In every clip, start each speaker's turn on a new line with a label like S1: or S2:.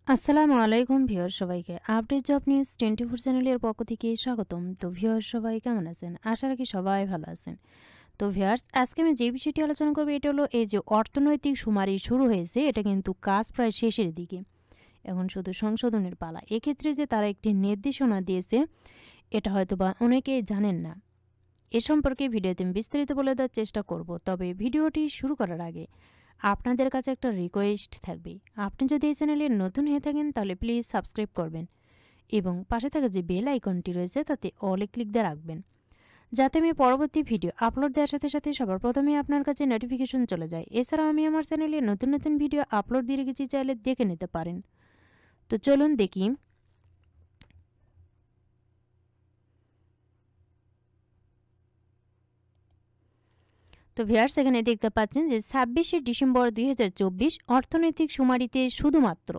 S1: আসসালামু আলাইকুম ভিউয়ার সবাইকে আপডেট জব নিউজ 24 চ্যানেলের পক্ষ থেকে স্বাগতম। তো ভিউয়ার সবাই কেমন আছেন? আশা রাখি সবাই ভালো আছেন। তো ভিউয়ার্স, আজকে আমি যে বিষয়টি আলোচনা করব এটা হলো এই যে অর্থনৈতিক শুমারি শুরু হয়েছে, এটা কিন্তু কাজ প্রায় শেষের দিকে। এখন শুধু সংশোধনের পালা। এক্ষেত্রে যে তারা একটি নির্দেশনা দিয়েছে এটা হয়তোবা অনেকেই জানেন না। এ সম্পর্কে ভিডিওতে আমি বিস্তারিত বলে দেওয়ার চেষ্টা করব। তবে ভিডিওটি শুরু করার আগে আপনাদের কাছে একটা রিকোয়েস্ট থাকবে। আপনি যদি এই চ্যানেলে নতুন হয়ে থাকেন তাহলে প্লিজ সাবস্ক্রাইব করবেন এবং পাশে থাকা যে বেল আইকনটি রয়েছে তাতে অলে ক্লিক দিয়ে রাখবেন, যাতে আমি পরবর্তী ভিডিও আপলোড দেওয়ার সাথে সাথে সবার প্রথমে আপনার কাছে নোটিফিকেশন চলে যায়। এছাড়াও আমি আমার চ্যানেলে নতুন নতুন ভিডিও আপলোড দিয়ে রেখেছি, চাইলে দেখে নিতে পারেন। তো চলুন দেখি। তো ভিউয়ার্স, এখানে দেখতে পাচ্ছেন যে 26শে ডিসেম্বর 2024 অর্থনৈতিক শুমারিতে শুধুমাত্র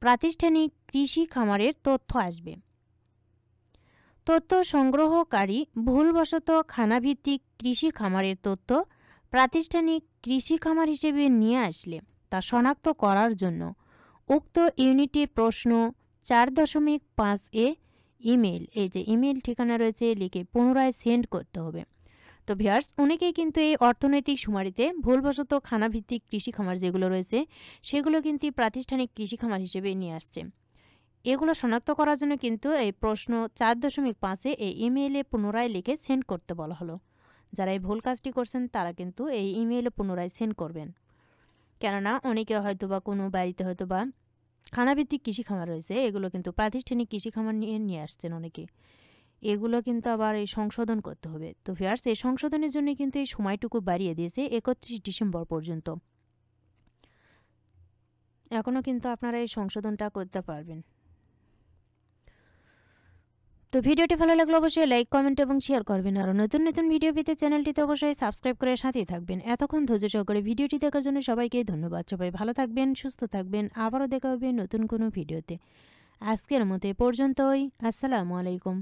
S1: প্রাতিষ্ঠানিক কৃষি খামারের তথ্য আসবে। তথ্য সংগ্রহকারী ভুলবশত খানাভিত্তিক কৃষি খামারের তথ্য প্রাতিষ্ঠানিক কৃষি খামার হিসেবে নিয়ে আসলে তা শনাক্ত করার জন্য উক্ত ইউনিটে প্রশ্ন 4.5 ইমেল, এই যে ইমেল ঠিকানা রয়েছে, লিখে পুনরায় সেন্ড করতে হবে। তো ভিউয়ার্স, অনেকেই কিন্তু এই অর্থনৈতিক শুমারিতে ভুলবশত খানাভিত্তিক কৃষি খামার যেগুলো রয়েছে সেগুলো কিন্তু প্রাতিষ্ঠানিক কৃষি খামার হিসেবে নিয়ে আসছে। এগুলো শনাক্ত করার জন্য কিন্তু এই প্রশ্ন 4.5 এই ইমেইলে পুনরায় লিখে সেন্ড করতে বলা হলো। যারা এই ভুল কাজটি করছেন তারা কিন্তু এই ইমেইলে পুনরায় সেন্ড করবেন। কেননা অনেকে হয়তোবা কোনো বাড়িতে হয়তোবা খানাভিত্তিক কৃষি খামার রয়েছে, এগুলো কিন্তু প্রাতিষ্ঠানিক কৃষি খামার নিয়ে আসছেন অনেকে। এগুলো কিন্তু আবার এই সংশোধন করতে হবে। তো ভিউয়ার্স, এই সংশোধনের জন্য কিন্তু এই সময়টুকু বাড়িয়ে দিয়েছে 31 ডিসেম্বর পর্যন্ত। এখনও কিন্তু আপনারা এই সংশোধনটা করতে পারবেন। তো ভিডিওটি ভালো লাগলে অবশ্যই লাইক, কমেন্ট এবং শেয়ার করবেন। আর নতুন নতুন ভিডিও পেতে চ্যানেলটিতে অবশ্যই সাবস্ক্রাইব করে সাথেই থাকবেন। এতক্ষণ ধৈর্য সহকারে ভিডিওটি দেখার জন্য সবাইকে ধন্যবাদ। সবাই ভালো থাকবেন, সুস্থ থাকবেন। আবারও দেখা হবে নতুন কোনো ভিডিওতে। আজকের মতো এ পর্যন্তই। আসসালামু আলাইকুম।